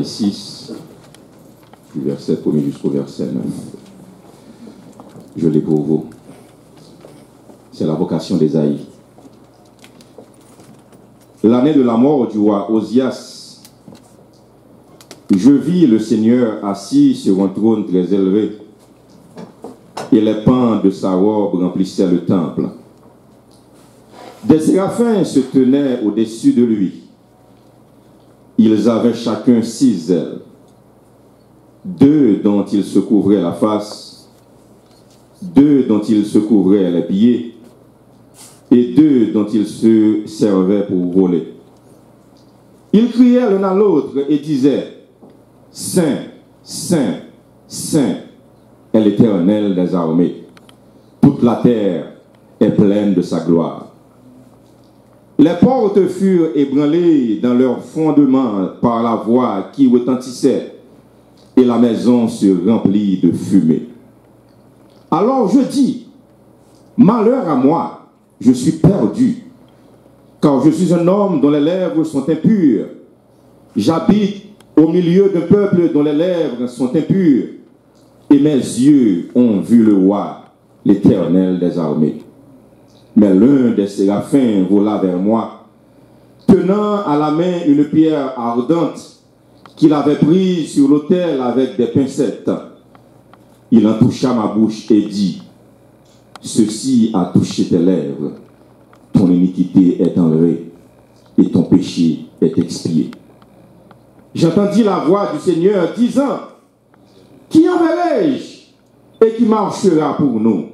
Ésaïe 6, du verset 1er jusqu'au verset 9. Je l'ai pour vous. C'est la vocation d'Ésaïe. L'année de la mort du roi Osias, je vis le Seigneur assis sur un trône très élevé, et les pans de sa robe remplissaient le temple. Des séraphins se tenaient au-dessus de lui. Ils avaient chacun 6 ailes, 2 dont ils se couvraient la face, 2 dont ils se couvraient les pieds, et 2 dont ils se servaient pour voler. Ils criaient l'un à l'autre et disaient, « Saint, Saint, Saint est l'Éternel des armées. Toute la terre est pleine de sa gloire. » Les portes furent ébranlées dans leur fondement par la voix qui retentissait, et la maison se remplit de fumée. Alors je dis, malheur à moi, je suis perdu, car je suis un homme dont les lèvres sont impures. J'habite au milieu d'un peuple dont les lèvres sont impures, et mes yeux ont vu le roi, l'Éternel des armées. Mais l'un des séraphins vola vers moi, tenant à la main une pierre ardente qu'il avait prise sur l'autel avec des pincettes. Il en toucha ma bouche et dit, « Ceci a touché tes lèvres, ton iniquité est enlevée et ton péché est expié. » J'entendis la voix du Seigneur disant, « Qui enverrai-je et qui marchera pour nous ?»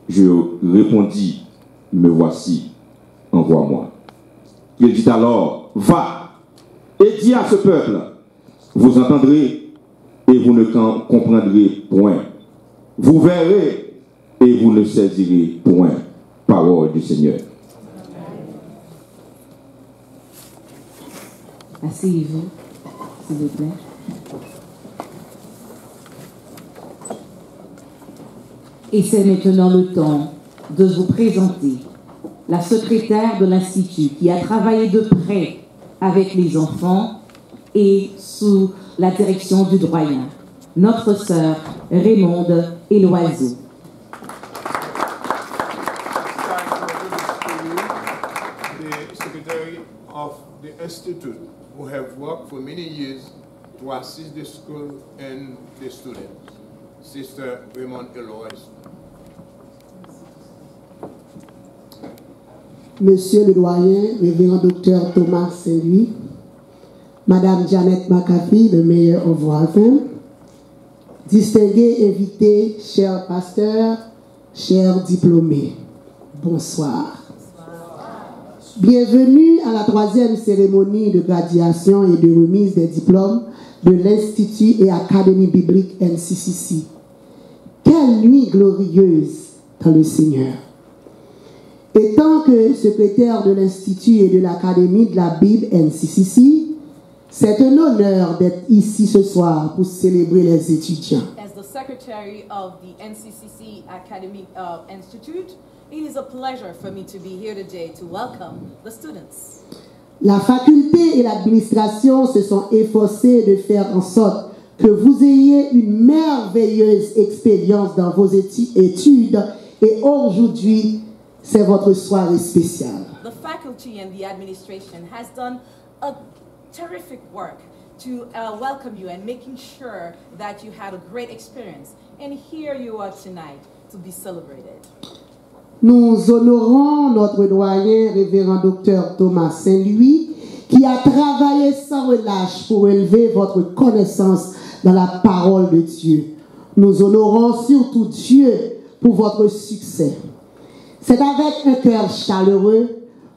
Je répondis, « Me voici, envoie-moi. » Il dit alors, « Va et dis à ce peuple, vous entendrez et vous ne comprendrez point. Vous verrez et vous ne saisirez point. » Parole du Seigneur. Asseyez-vous, s'il vous plaît. Et c'est maintenant le temps de vous présenter la secrétaire de l'Institut qui a travaillé de près avec les enfants et sous la direction du doyen, notre sœur Raymonde Eloiseau. The secretary of the Institute, who have worked for many years to assist the school and the students, Sister Raymonde Eloiseau. Monsieur le doyen, révérend docteur Thomas Saint-Louis, Madame Janet McAfee, le mayor of Waltham, distingués invités, chers pasteurs, chers diplômés, bonsoir. Bienvenue à la 3e cérémonie de graduation et de remise des diplômes de l'Institut et Académie biblique NCCC. Quelle nuit glorieuse dans le Seigneur. Étant que secrétaire de l'Institut et de l'Académie de la Bible NCCC, c'est un honneur d'être ici ce soir pour célébrer les étudiants. As the secretary of the NCCC Academic Institute, it is a pleasure for me to be here today to welcome the students. La faculté et l'administration se sont efforcées de faire en sorte que vous ayez une merveilleuse expérience dans vos études et aujourd'hui, c'est votre soirée spéciale. The faculty and the administration has done a terrific work to welcome you and making sure that you had a great experience. And here you are tonight to be celebrated. Nous honorons notre doyen, révérend docteur Thomas Saint-Louis, qui a travaillé sans relâche pour élever votre connaissance dans la parole de Dieu. Nous honorons surtout Dieu pour votre succès. C'est avec un cœur chaleureux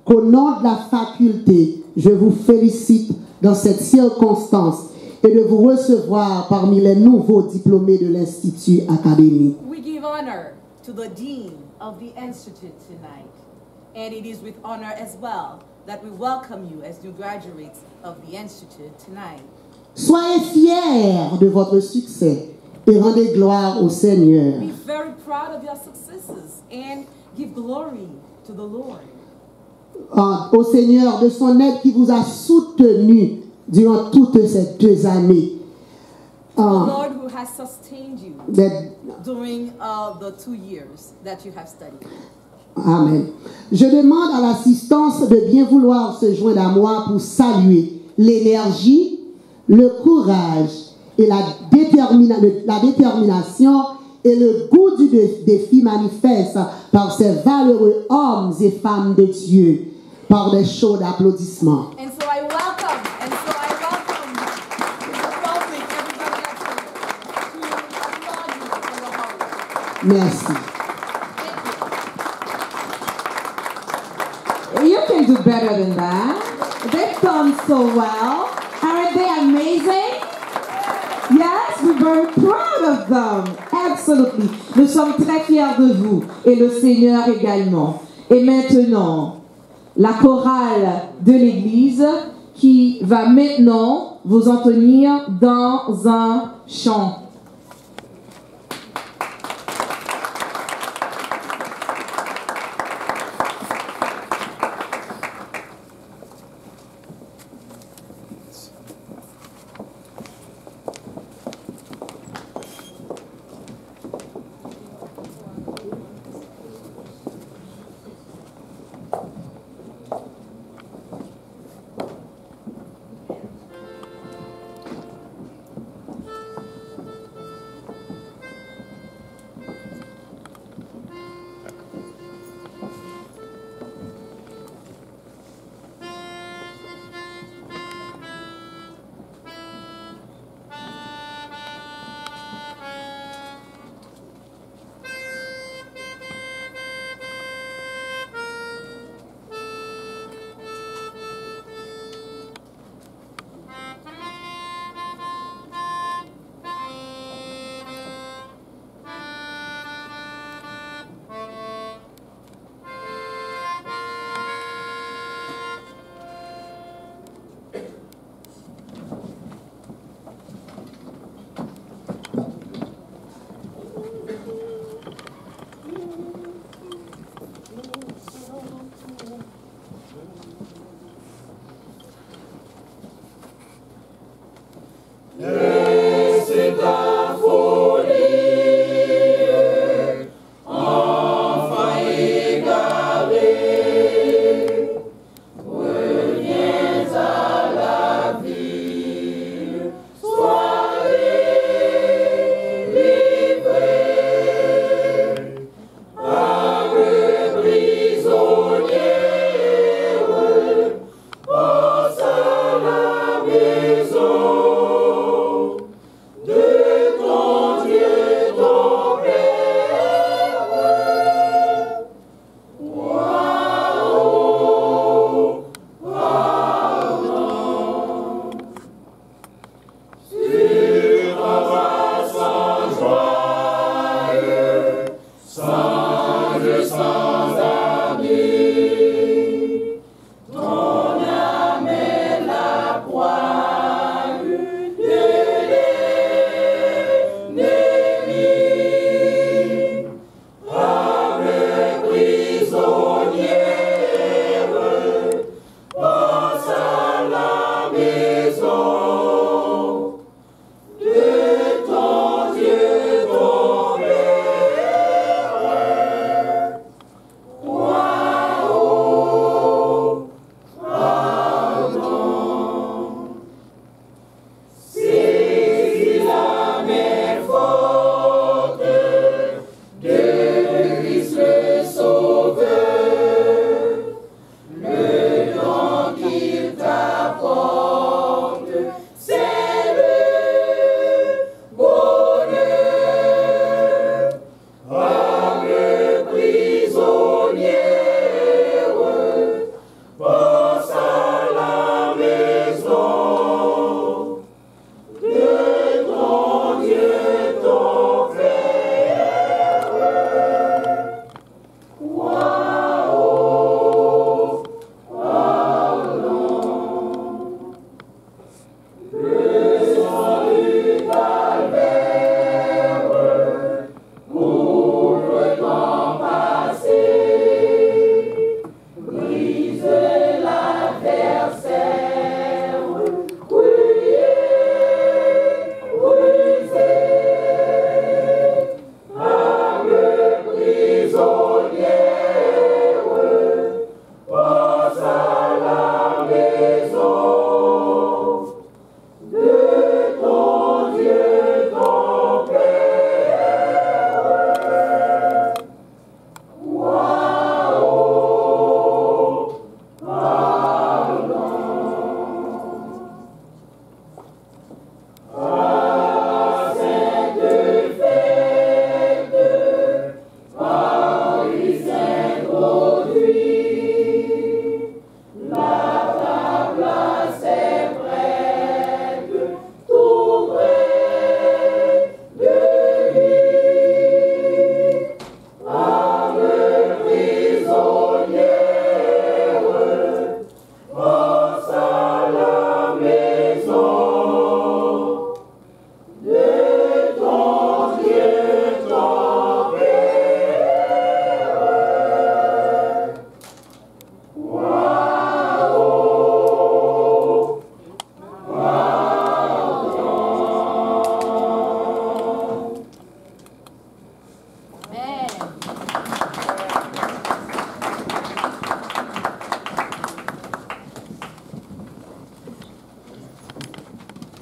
qu'au nom de la faculté, je vous félicite dans cette circonstance et de vous recevoir parmi les nouveaux diplômés de l'Institut académique. We give honor to the Dean of the Institute tonight, and it is with honor as well that we welcome you as new graduates of the Institute tonight. Soyez fiers de votre succès et rendez gloire au Seigneur. Be very proud of your successes and give glory to the Lord. Au Seigneur de son aide qui vous a soutenu durant toutes ces 2 années. The Lord who has sustained you Des- during the 2 years that you have studied. Amen. Je demande à l'assistance de bien vouloir se joindre à moi pour saluer l'énergie, le courage et la détermination et le goût du défi manifeste par ces valeureux hommes et femmes de Dieu par des chauds d'applaudissements. And so I welcome the public, everybody up here, to applaud you for your hard work. Merci. You can do better than that. They've done so well. Aren't they amazing? Yes, we're very proud of them. Absolutely. Nous sommes très fiers de vous et le Seigneur également. Et maintenant, la chorale de l'église qui va maintenant vous en tenir dans un chant.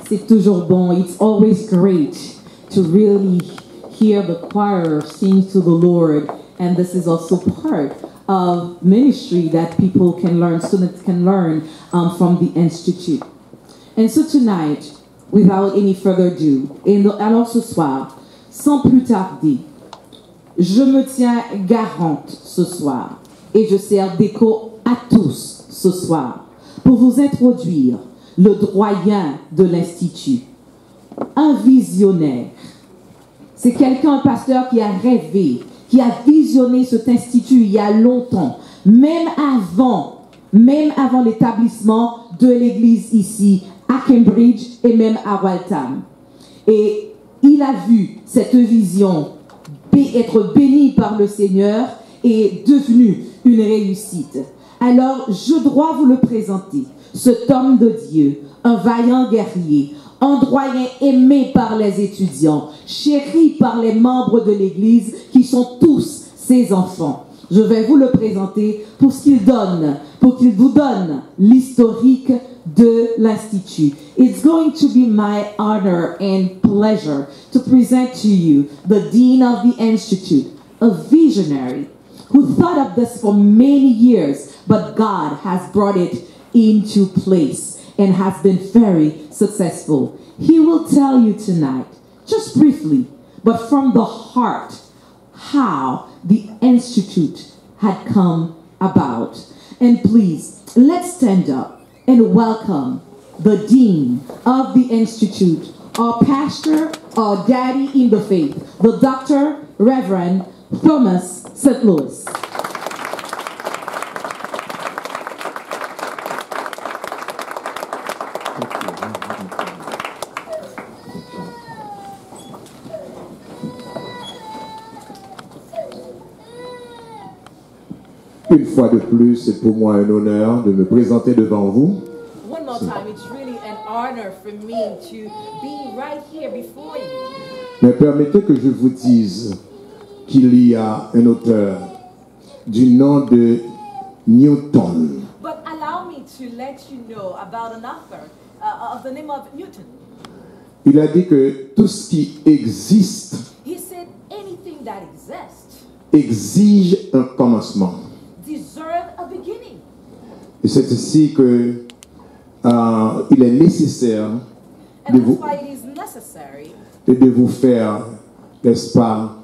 C'est toujours bon. It's always great to really hear the choir sing to the Lord. And this is also part of ministry that people can learn, students can learn from the Institute. And so tonight, without any further ado, alors ce soir, sans plus tarder, je me tiens garante ce soir et je sers d'écho à tous ce soir pour vous introduire le doyen de l'Institut, un visionnaire. C'est quelqu'un, un pasteur qui a rêvé, qui a visionné cet institut il y a longtemps, même avant l'établissement de l'église ici à Cambridge et même à Waltham. Et il a vu cette vision être bénie par le Seigneur et devenue une réussite. Alors, je dois vous le présenter, cet homme de Dieu, un vaillant guerrier, un doyen aimé par les étudiants, chéri par les membres de l'Église qui sont tous ses enfants. Je vais vous le présenter pour qu'il vous donne l'historique de l'Institut. It's going to be my honor and pleasure to present to you the Dean of the Institute, a visionary who thought of this for many years, but God has brought it into place and has been very successful. He will tell you tonight, just briefly, but from the heart, how the Institute had come about. And please, let's stand up and welcome the Dean of the Institute, our pastor, our daddy in the faith, the Dr. Reverend Thomas St. Louis. Une fois de plus, c'est pour moi un honneur de me présenter devant vous. One more time, it's really an honor for me to be right here before you. Mais permettez que je vous dise qu'il y a un auteur du nom de Newton. But allow me to let you know about an author of the name of Newton. Il a dit que tout ce qui existe He said anything that exists exige un commencement. deserves a beginning. Et c'est ici que il est nécessaire And de that's vous, why it is necessary de vous faire, n'est-ce pas,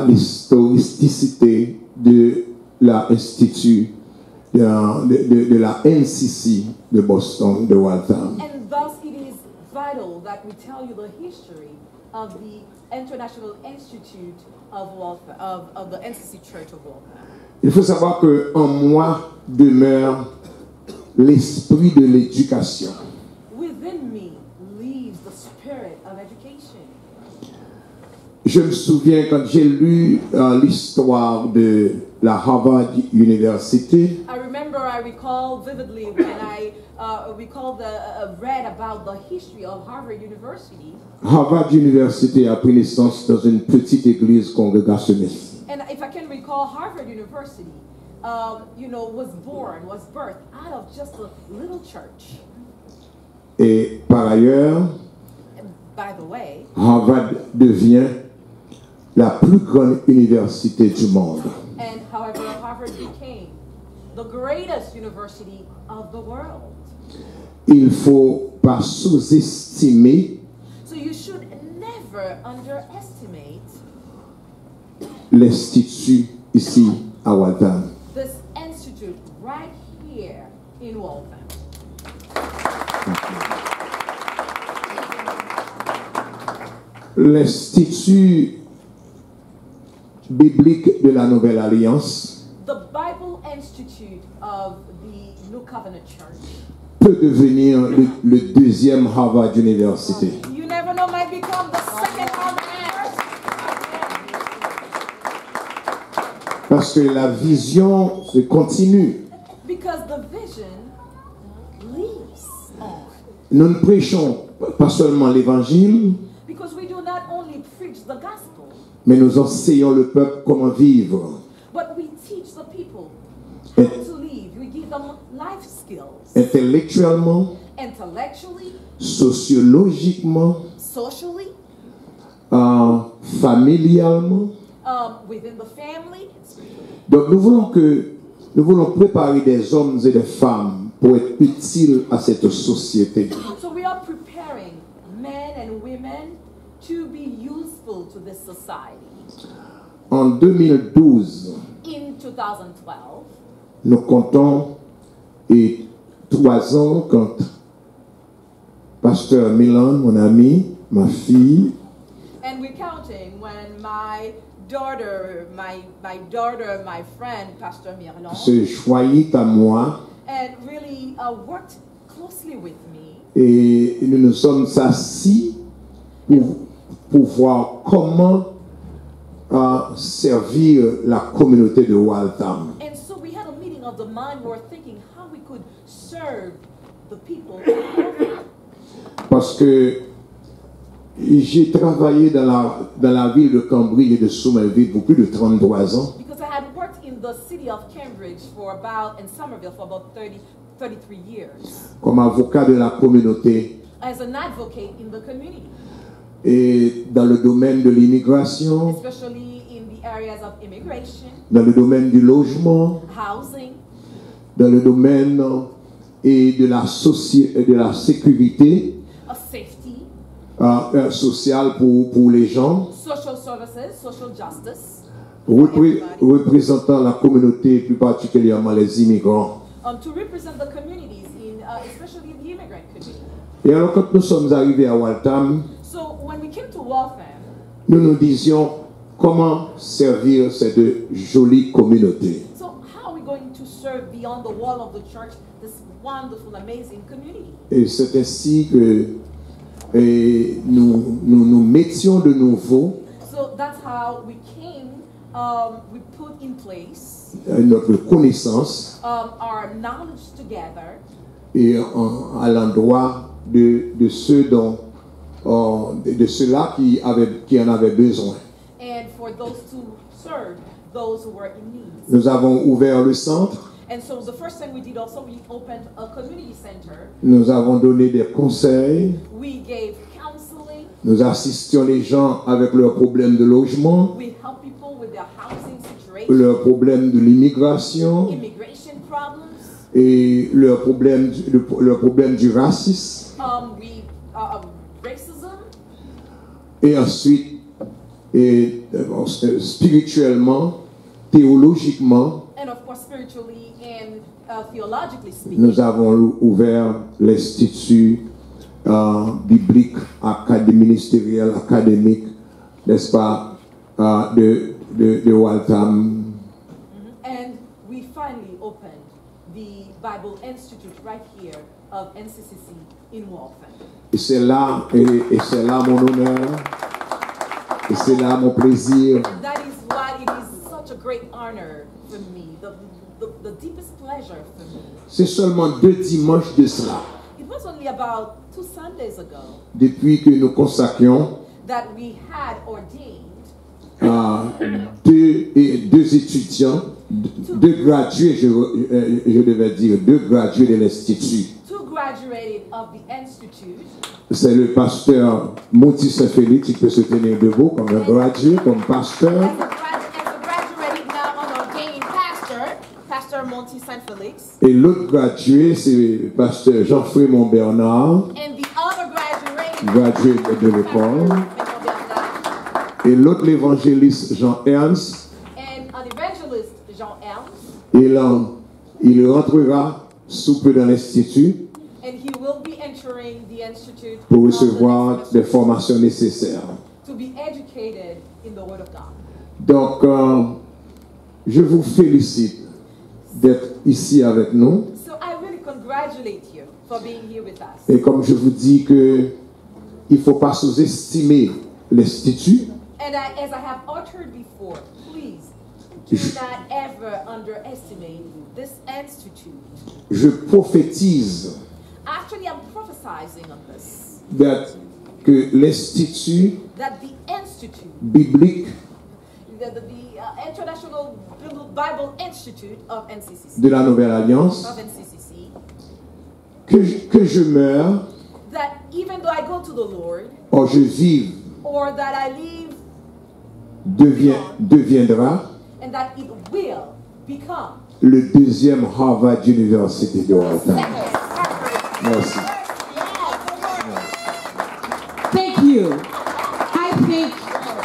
l'historicité de l'Institut, de la NCC de Boston, de Waltham. and thus it is vital that we tell you the history of the International Institute of Waltham, of the NCC Church of Waltham. Il faut savoir qu'en moi demeure l'esprit de l'éducation. Within me lives the spirit of education. Je me souviens quand j'ai lu l'histoire de la Harvard University, I recall vividly when I read about the history of Harvard University. Harvard University a pris naissance dans une petite église congrégationniste. And if I can recall, Harvard University, was birthed out of just a little church. Et par ailleurs, And by the way, Harvard devient la plus grande université du monde. and however, Harvard became the greatest university of the world. Il ne faut pas sous-estimer So you should never underestimate l'Institut ici à Waltham. this institute right here in Waltham. L'Institut biblique de la Nouvelle Alliance The Bible Institute of the New Covenant Church. peut devenir le deuxième Harvard University. You never know, might become the second Harvard University. Parce que la vision se continue. Because the vision lives on. Nous ne prêchons pas seulement l'évangile, Because we do not only preach the gospel, mais nous enseignons le peuple comment vivre but we teach the people how to live. We give them life skills, intellectuellement, intellectually, sociologiquement, socially, familialement. within the family. Donc nous voulons préparer des hommes et des femmes pour être utiles à cette société. So we are preparing men and women to be useful to this society. En 2012, In 2012, nous comptons 3 ans quand Pasteur Milan, mon ami, ma fille, and we're counting when my friend, Pastor Mirlon, se joignit à moi and really worked closely with me. et nous nous sommes assis pour voir comment servir la communauté de Waltham. And so we had a meeting of the mind. We were thinking how we could serve the people. Parce que j'ai travaillé dans la ville de Cambridge et de Somerville pour plus de 33 ans. Because I had worked in the city of Cambridge in Somerville for about 33 years. Comme avocat de la communauté As an advocate in the community, et dans le domaine de l'immigration, especially in the areas of immigration, dans le domaine du logement, housing, dans le domaine et de la sécurité of safety, sociale pour les gens, social services, social justice, représentant la communauté, plus particulièrement les immigrants. to represent the communities, especially in the immigrant community. Et alors quand nous sommes arrivés à Waltham, So when we came to Waltham, nous nous disions comment servir cette jolie communauté. so how are we going to serve beyond the wall of the church this wonderful, amazing community? Et c'est ainsi que nous mettions de nouveau So that's how we came, we put in place notre connaissance our knowledge together et à l'endroit de ceux-là qui en avaient besoin. and for those to serve those who were in need. Nous avons ouvert le centre, And so the first thing we did also, we opened a community center. nous avons donné des conseils, We gave counseling. nous assistions les gens avec leurs problèmes de logement, We help people with their housing situation, leurs problèmes de l'immigration immigration problems. et leurs problèmes du racisme. Racism. Et ensuite, spirituellement, théologiquement, And of course, spiritually and theologically speaking, nous avons ouvert l'institut biblique, ministériel, académique, n'est-ce pas, de Waltham. and we finally opened the Bible Institute right here of NCCC in Waltham. Et c'est là mon honneur, et c'est là mon plaisir And that is why it is such a great honor for me, the deepest pleasure for me. C'est seulement 2 dimanches de cela, It was only about 2 Sundays ago depuis que nous consacrions that we had ordained deux étudiants, 2 gradués, je devais dire, 2 gradués de l'Institut. 2 graduated of the Institute. C'est le pasteur Monty Saint-Félix qui peut se tenir debout comme un gradué, comme pasteur. As a graduated now an ordained pastor, Pastor Monty St. Felix. Et l'autre gradué, c'est le pasteur Jean-Frémont Bernard, And the other gradué de l'école. Et l'autre, l'évangéliste Jean Ernst, and an evangelist, Jean Ernst. il rentrera sous peu dans l'Institut And he will be entering the Institute pour recevoir des formations nécessaires. to be educated in the Word of God. Donc, je vous félicite d'être ici avec nous. So I really congratulate you for being here with us. Et comme je vous dis que il ne faut pas sous-estimer l'Institut, And as I have uttered before, please do not ever underestimate this institute. je prophétise Actually, I'm prophesying on this, que l'Institut that the institute, biblique the International Bible Institute of NCCC, de la Nouvelle Alliance, of NCCC, que je meure that even though I go to the Lord, or je vive, or that I leave, deviendra and that it will become le deuxième Harvard University de Waltham. Merci. Thank you. I think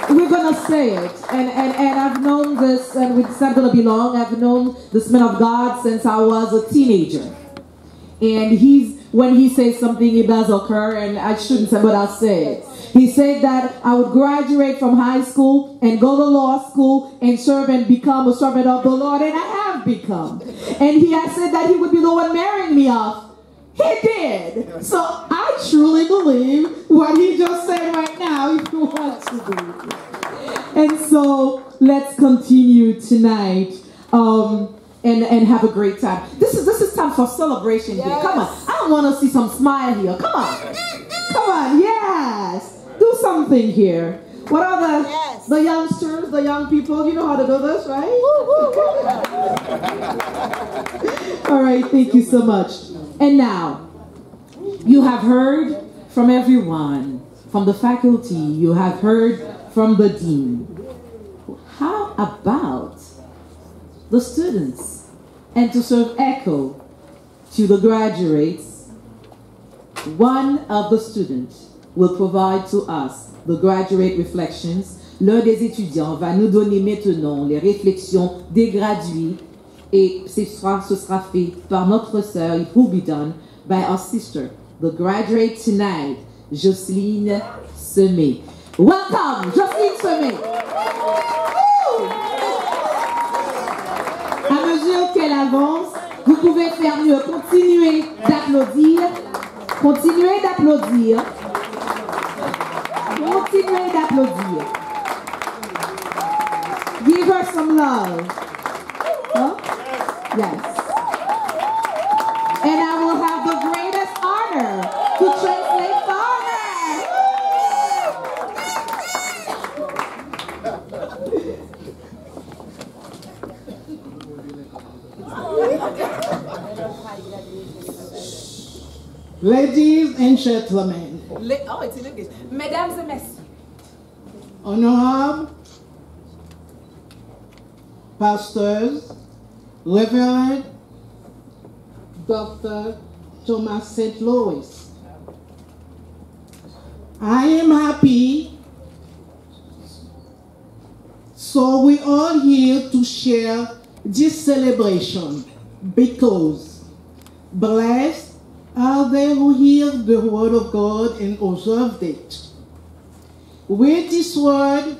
we're going to say it. And I've known this, and it's not going to be long. I've known this man of God since I was a teenager. And when he says something, it does occur, and I shouldn't say, but I'll say it. He said that I would graduate from high school and go to law school and serve and become a servant of the Lord, and I have become. And he has said that he would be the one marrying me off. He did. So I truly believe what he just said right now, if you want to believe it. And so let's continue tonight and have a great time. This is time for celebration here. Come on. I don't want to see some smile here. Come on. Come on. Yes. Do something here. What are the youngsters, the young people? You know how to do this, right? All right. Thank you so much. And now, you have heard from everyone, from the faculty, you have heard from the dean. How about the students? And to serve echo to the graduates, one of the students will provide to us the graduate reflections. L'un des étudiants va nous donner maintenant les réflexions des gradués, et ce sera fait par notre sœur. It will be done by our sister, the graduate tonight, Jocelyne Semé. Welcome, Jocelyne Semé. À mesure qu'elle avance, vous pouvez faire mieux. Continuez d'applaudir. Continuez d'applaudir. Continuez d'applaudir. Give her some love. Huh? Yes. And I will have the greatest honor to translate for Ladies and gentlemen, oh, it's in English. Mesdames et messieurs, honorable pastors, Reverend Dr. Thomas St. Louis, I am happy, so we all here to share this celebration, because blessed are they who hear the word of God and observe it. With this word,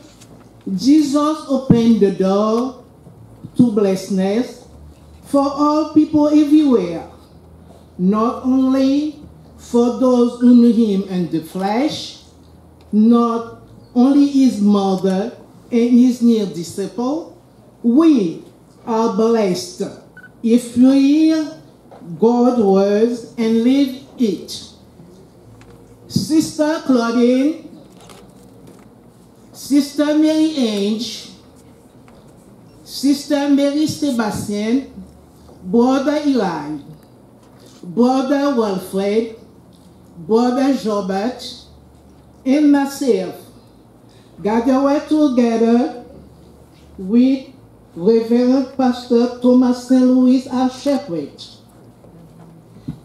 Jesus opened the door to blessedness for all people everywhere, not only for those who knew him in the flesh, not only his mother and his near disciple. We are blessed if you hear God's words and live it. Sister Claudine, Sister Mary Ange, Sister Mary Sebastian, Brother Eli, Brother Wilfred, Brother Jobert, and myself gathered together with Reverend Pastor Thomas St. Louis as shepherd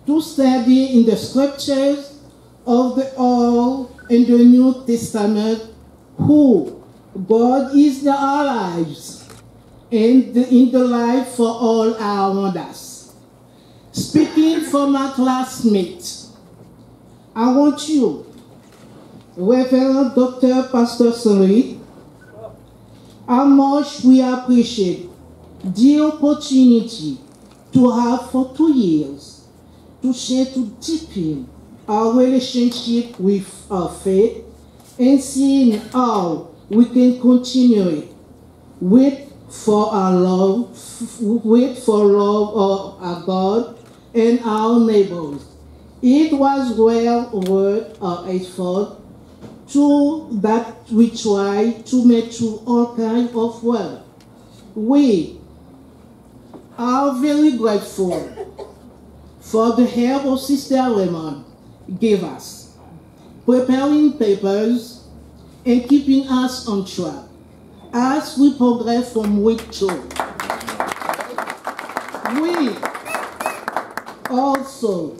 to study in the scriptures of the Old and the New Testament who God is in our lives and in the life for all around us. Speaking for my classmates, I want you, Reverend Dr. Pastor St. how much we appreciate the opportunity to have for 2 years to share, to deepen our relationship with our faith and seeing how we can continue it. Wait for love of our God and our neighbors. It was well worth our effort to that we try to make through all kinds of work. We are very grateful for the help of Sister Raymond gave us. preparing papers, and keeping us on track as we progress from week 2. We also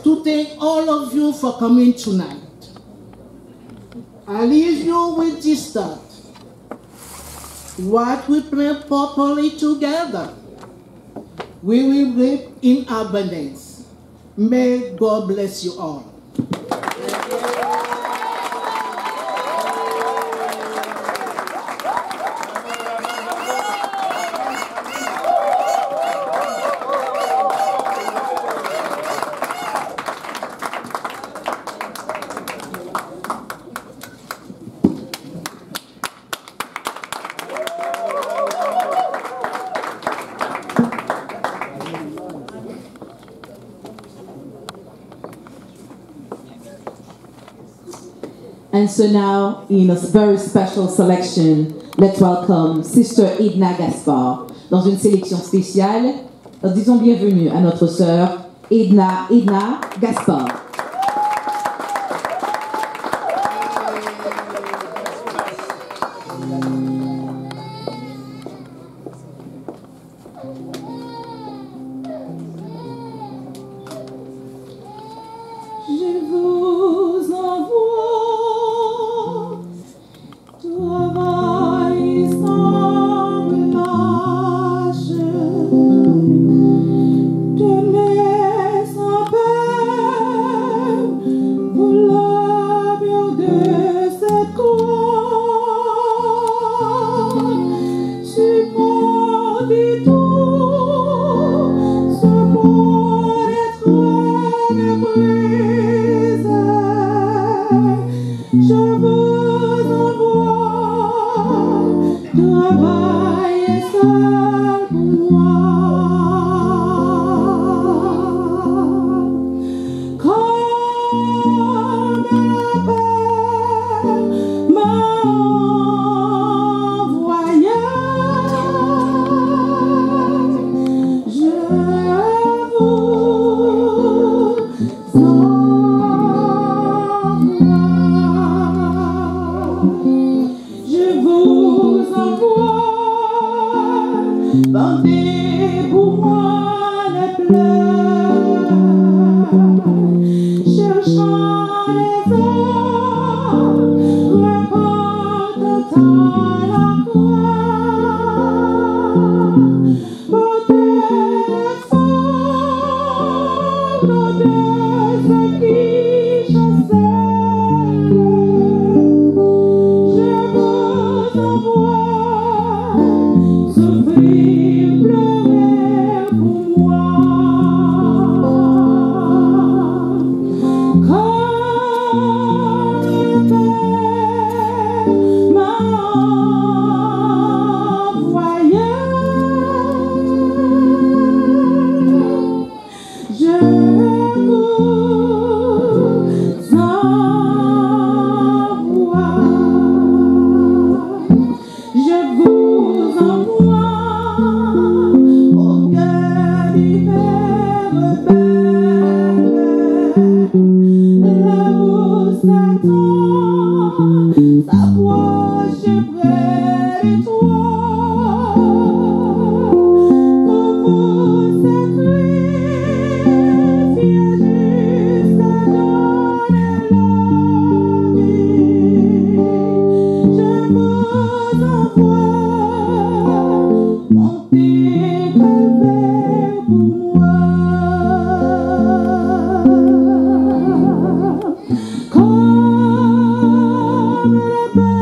to thank all of you for coming tonight. I leave you with this thought. What we plant properly together, we will reap in abundance. May God bless you all. And so now, in a very special selection, let's welcome Sister Edna Gaspard. Dans une sélection spéciale, disons bienvenue à notre sœur Edna Gaspard. Comme le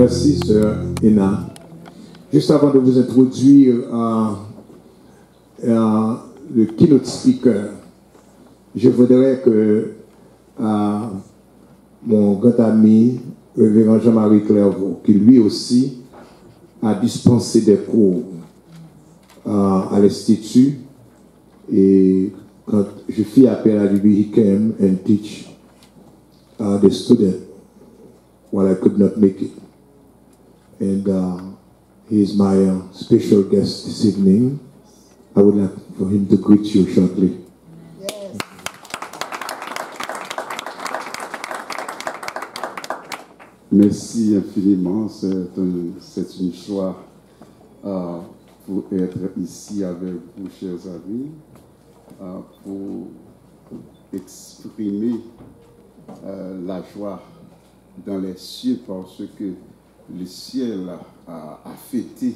Merci, sœur Ina. Juste avant de vous introduire le keynote speaker, je voudrais que mon grand ami, le révérend Jean-Marie Clairvaux, qui lui aussi a dispensé des cours à l'Institut, et quand je fis appel à lui, he came and teach the student while I could not make it. And he is my special guest this evening. I would like for him to greet you shortly. Yes. Merci infiniment. C'est une joie pour être ici avec vous, chers amis, pour exprimer la joie dans les cieux parce que le ciel a fêté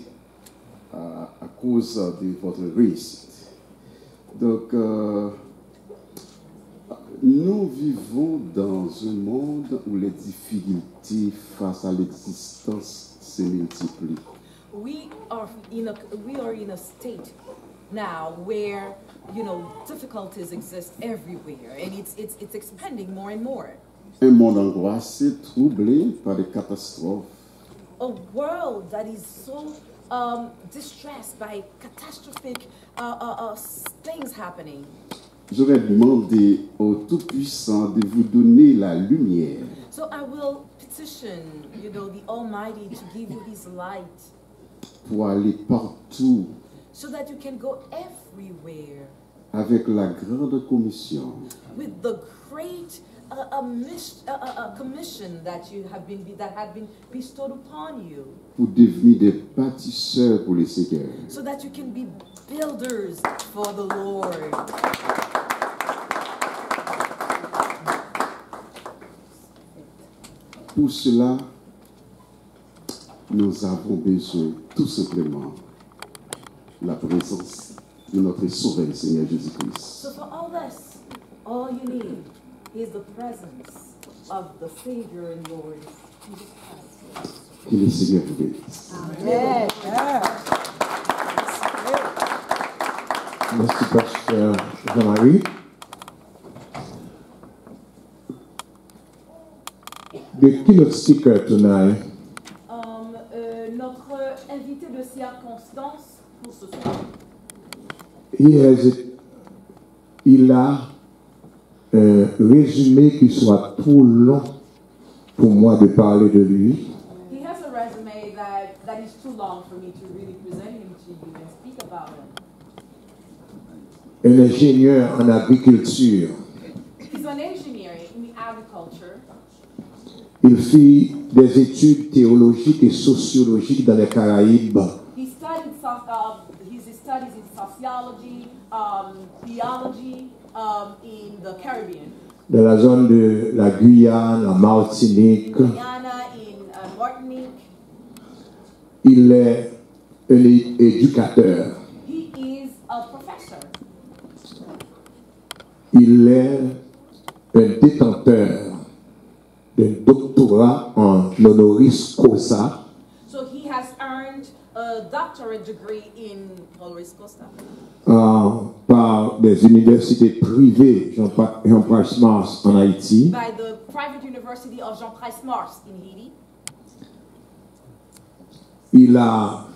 à cause de votre réussite. Donc, nous vivons dans un monde où les difficultés face à l'existence se multiplient. We are in a state now where, you know, difficulties exist everywhere, and it's expanding more and more. Un monde angoissé, troublé par des catastrophes. A world that is so distressed by catastrophic things happening. J'aurais demandé au Tout-Puissant de vous donner la lumière. So I will petition, you know, the Almighty to give you His light, Pour aller partout so that you can go everywhere avec la grande commission. with the great commission that had been bestowed upon you, Pour devenir des bâtisseurs pour le Seigneur. so that you can be builders for the Lord. Pour cela, nous avons besoin tout simplement de la présence de notre Sauveur Seigneur Jésus-Christ. So for all this, all you need is the presence of the Savior and Lord Jesus Christ. Que le Seigneur vous bénisse. Amen. Merci, Pasteur Jean-Marie. The keynote speaker tonight Notre invité de circonstance pour ce soir, il a un résumé qui soit trop long pour moi de parler de lui. he has a resume that is too long for me to really present him to you and speak about him. Un ingénieur en agriculture. He's an engineer in agriculture. Il fit des études théologiques et sociologiques dans les Caraïbes. He studied his studies in sociology, theology in the Caribbean, Dans la zone de la Guyane, la Martinique. Guyana, in Martinique. Il est un éducateur. He is a professor. Il est un détenteur d'un doctorat en honoris causa So he has earned a doctorate degree in honoris causa par des universités privées, Jean-Price Mars en Haïti. by the private university of Jean Price Mars in Haiti. Il a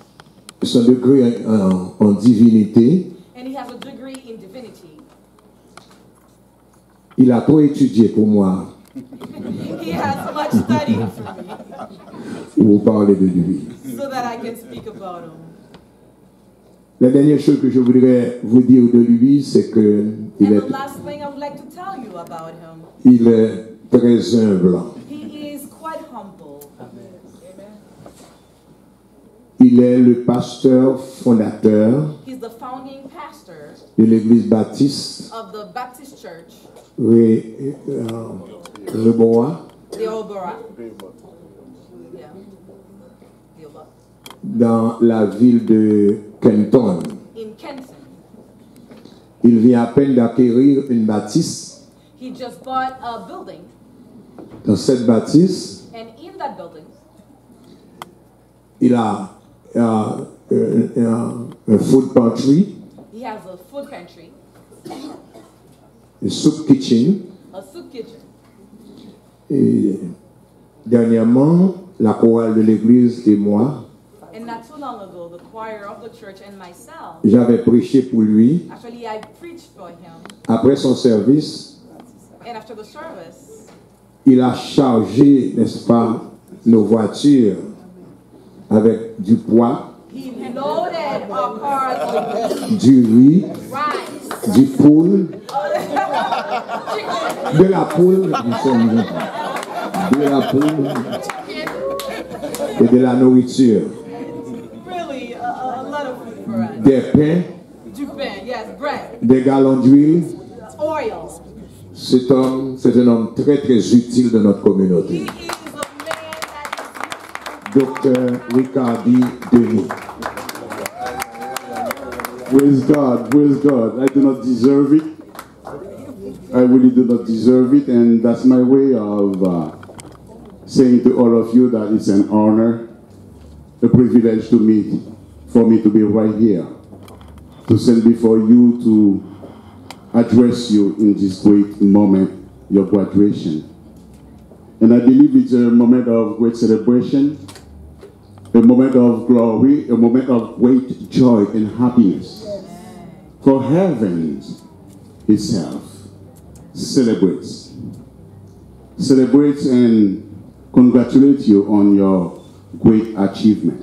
son degré en divinité. And he has a degree in divinity. Il a trop étudié pour moi He has much study for me pour vous parler de lui. so that I can speak about him. La dernière chose que je voudrais vous dire de lui, c'est que And the last thing I would like to tell you about him, il est très humble. he is quite humble. Il est le pasteur fondateur He's the founding pastor de l'église baptiste of the Baptist Church, Reboa the Obora. Yeah. The Obora. dans la ville de Kenton. In Kenton. Il vient à peine d'acquérir une bâtisse. He just bought a building, Dans cette bâtisse, and in that building, il a un food pantry, He has a food pantry, a soup kitchen. a soup kitchen. Et dernièrement, la chorale de l'église et moi, And not too long ago, the choir of the church and myself, j'avais prêché pour lui. actually I preached for him. Après son service, And after the service, il a chargé, n'est-ce pas, nos voitures avec du pois, he loaded our cars with du riz, rice, du poule, de la poule, de la poule et de la nourriture, really a lot of food for us. des pains, Du pain, yes, bread, des gallons d'huile. oil. Cet homme, c'est un homme très très utile de notre He communauté. is a man that is Docteur Ricardi Denis. Praise God, praise God. I do not deserve it. I really do not deserve it, and that's my way of saying to all of you that it's an honor, a privilege to meet, for me to be right here, to stand before you to address you in this great moment, your graduation. And I believe it's a moment of great celebration, a moment of glory, a moment of great joy and happiness. For heaven itself celebrates and congratulates you on your great achievement.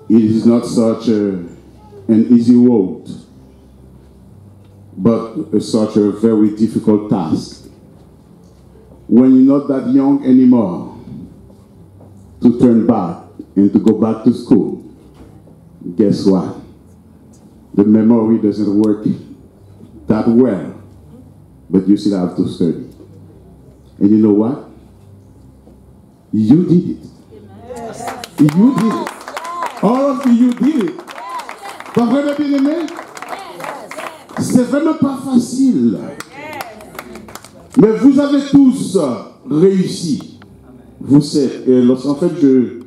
It is not such an easy road, but such a very difficult task. When you're not that young anymore, to turn back and to go back to school, guess what? The memory doesn't work that well, but you still have to study. And you know what? You did it. You did it. All of you did it. Pas vraiment bien aimé? C'est vraiment pas facile. Mais vous avez tous réussi. Vous savez, lorsqu'en fait je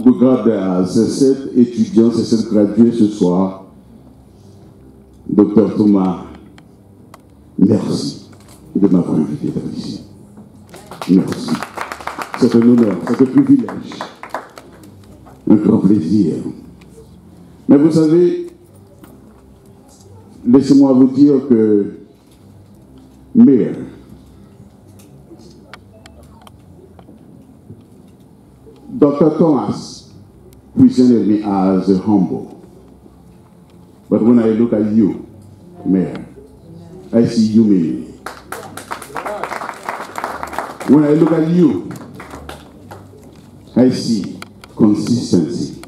regarde à ces 7 étudiants, ces 7 gradués ce soir, Dr Thomas, merci de m'avoir invité ici. Merci. C'est un honneur, c'est un privilège, un grand plaisir. Mais vous savez, laissez-moi vous dire que Mayor, Dr. Thomas presented me as humble. But when I look at you, Mayor, I see humility. When I look at you, I see consistency.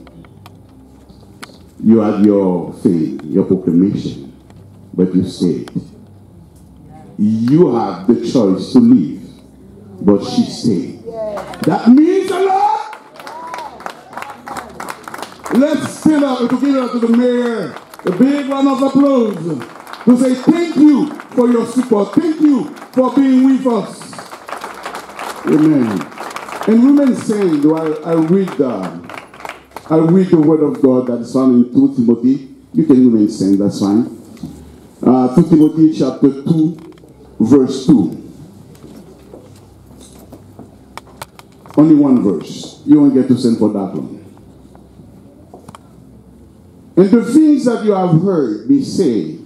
You had your faith, your proclamation, but you stayed. You had the choice to leave, but she stayed. That means a lot. Let's stand up and give it up to the mayor. A big round of applause to say thank you for your support. Thank you for being with us. Amen. And remain saying, I read the word of God that is found in 2 Timothy. You can remain saying, that's fine. 2 Timothy chapter 2, verse 2. Only one verse. You won't get to send for that one. And the things that you have heard me say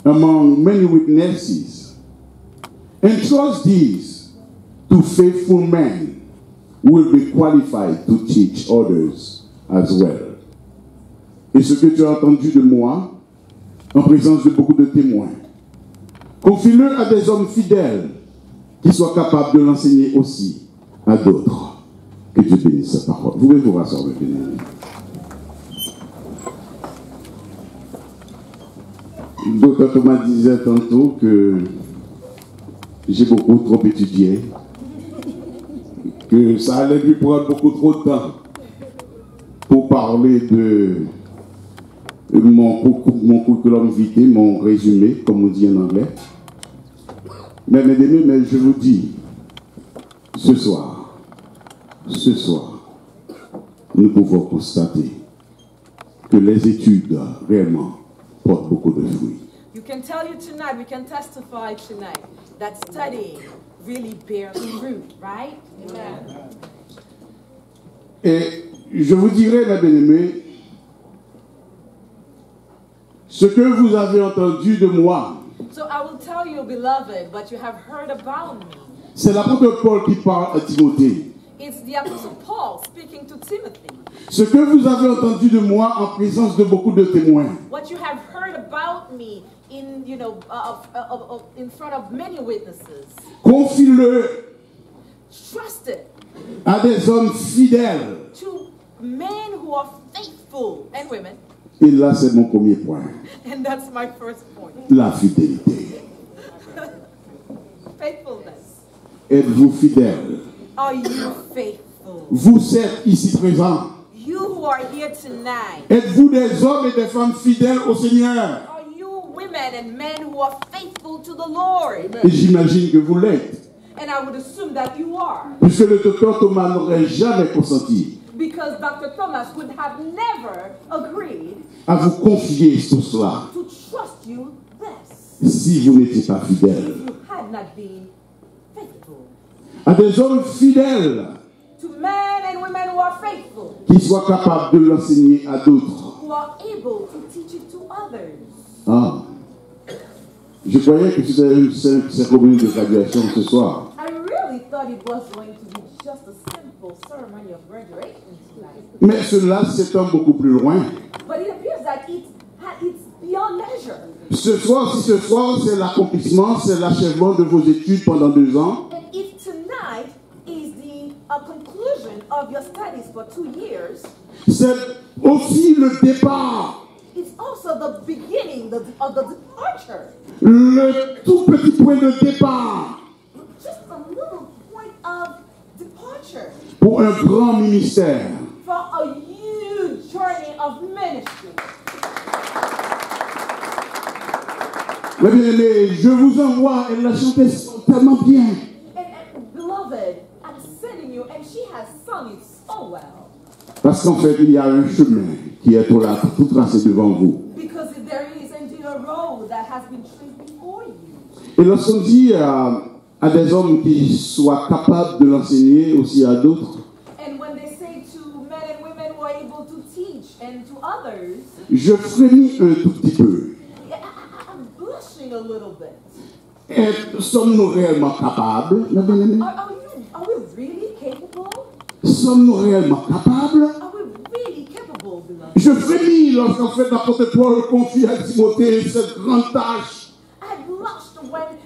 among many witnesses, entrust these to faithful men who will be qualified to teach others as well. Et ce que tu as entendu de moi, en présence de beaucoup de témoins, confie-le à des hommes fidèles qui soient capables de l'enseigner aussi à d'autres. Que Dieu bénisse sa parole. Vous pouvez vous rasseoir maintenant. Dr. Thomas disait tantôt que j'ai beaucoup trop étudié, que ça allait lui prendre beaucoup trop de temps pour parler de mon curriculum vitae, mon résumé, comme on dit en anglais. Mais mesdames, mais je vous dis, ce soir, nous pouvons constater que les études réellement portent beaucoup de fruits. You can tell you tonight, we can testify tonight, that studying really bears fruit, right? Amen. Et je vous dirai, mes bien-aimés, ce que vous avez entendu de moi, So I will tell you, beloved, what you have heard about me. c'est l'apôtre Paul qui parle à Timothée. It's the Apostle Paul speaking to Timothy. Ce que vous avez entendu de moi en présence de beaucoup de témoins, What you have heard about me in, in front of many witnesses. confie-le Trust it à des hommes fidèles. to men who are faithful and women. Et là, c'est mon premier point. And that's my first point. La fidélité. Faithfulness. Êtes-vous fidèles? Are you faithful? Vous êtes ici présents. You who are here tonight. Êtes-vous des hommes et des femmes fidèles au Seigneur? Are you women and men who are faithful to the Lord? Et j'imagine que vous l'êtes. And I would assume that you are. Puisque le docteur Thomas n'aurait jamais consenti Because Dr. Thomas would have never agreed à vous confier tout cela to trust you this si vous n'étiez pas fidèle. if you had not been faithful. À des hommes fidèles To men and women who are faithful, qui soient capables de l'enseigner à d'autres. who are able to teach it to others. Ah, je croyais que c'était une simple cérémonie de graduation ce soir. I really thought it was going to be just a simple ceremony of graduation tonight. Mais cela s'étend beaucoup plus loin. But it appears that it's beyond measure. Ce soir, c'est l'accomplissement, c'est l'achèvement de vos études pendant 2 ans. And if tonight is the conclusion of your studies for 2 years, C'est aussi le départ, it's also the beginning of the departure. le tout petit point de départ Just a little point of departure pour un grand ministère. for a huge journey of ministry. Mais bien aimé, je vous envoie, elle l'a chanté tellement bien. And beloved, I'm sending you, and she has sung it so well. Parce qu'en fait, il y a un chemin qui est tout tracé devant vous. Because there is indeed a road that has been traced before you. Et lorsqu'on dit à des hommes qui soient capables de l'enseigner aussi à d'autres, And when they say to men and women who are able to teach and to others, je frémis un tout petit peu. I'm blushing a little bit. Sommes-nous réellement capables? Are we really capable? Sommes-nous réellement capables? Are we really capable, beloved? Je frémis lorsqu'en fait l'apôtre Paul confie à Timothée cette grande tâche. I blushed when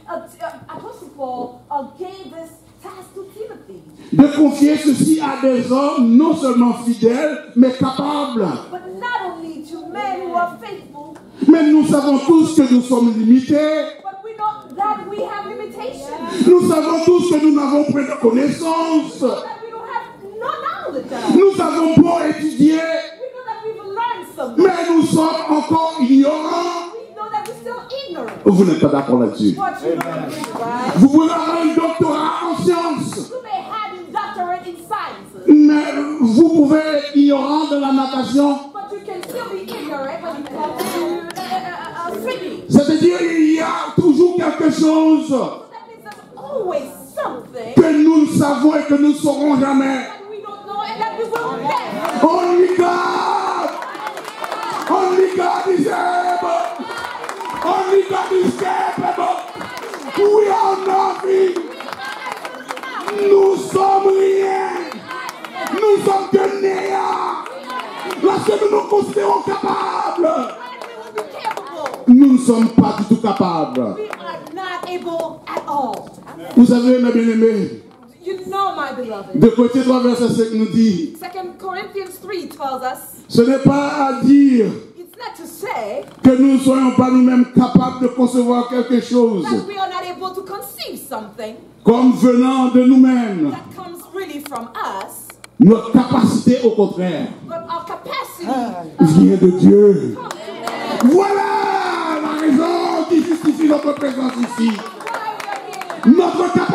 Apostle Paul gave this task to Timothy. De confier ceci à des hommes non seulement fidèles, mais capables. But not only to men who are faithful, Mais nous savons tous que nous sommes limités. but we know that we have limitations. Nous savons tous que nous n'avons pas de connaissances. That we don't have no knowledge of. Nous avons beau étudier, We know that we've learned something. mais nous sommes encore ignorants. We know that we're still ignorant. Vous n'êtes pas d'accord là-dessus. But you don't agree, right? Vous pouvez avoir un doctorat en sciences, You may have a doctorate in sciences, mais vous pouvez être ignorant de la natation. but you can still be ignorant when it comes to swimming. C'est-à-dire il y a toujours quelque chose So that means there's always something que nous savons et que nous ne saurons jamais. that we don't know and that we will never. Only God! Only God is able! Only God is capable! We are nothing! Nous sommes rien! Nous sommes que néant! Lorsque nous nous considérons capables, nous ne sommes pas du tout capables. We are not able at all. Vous savez, mes bien-aimés, You know, my beloved. de Corinthiens 3, verset 5 nous dit, 2 Corinthians 3 tells us, ce n'est pas à dire it's not to say que nous ne soyons pas nous-mêmes capables de concevoir quelque chose that we are not able to conceive something comme venant de nous-mêmes. that comes really from us, Notre capacité, au contraire, but our capacity vient de Dieu. comes from God. Voilà la raison qui justifie notre présence ici. Why we are here. Notre capacité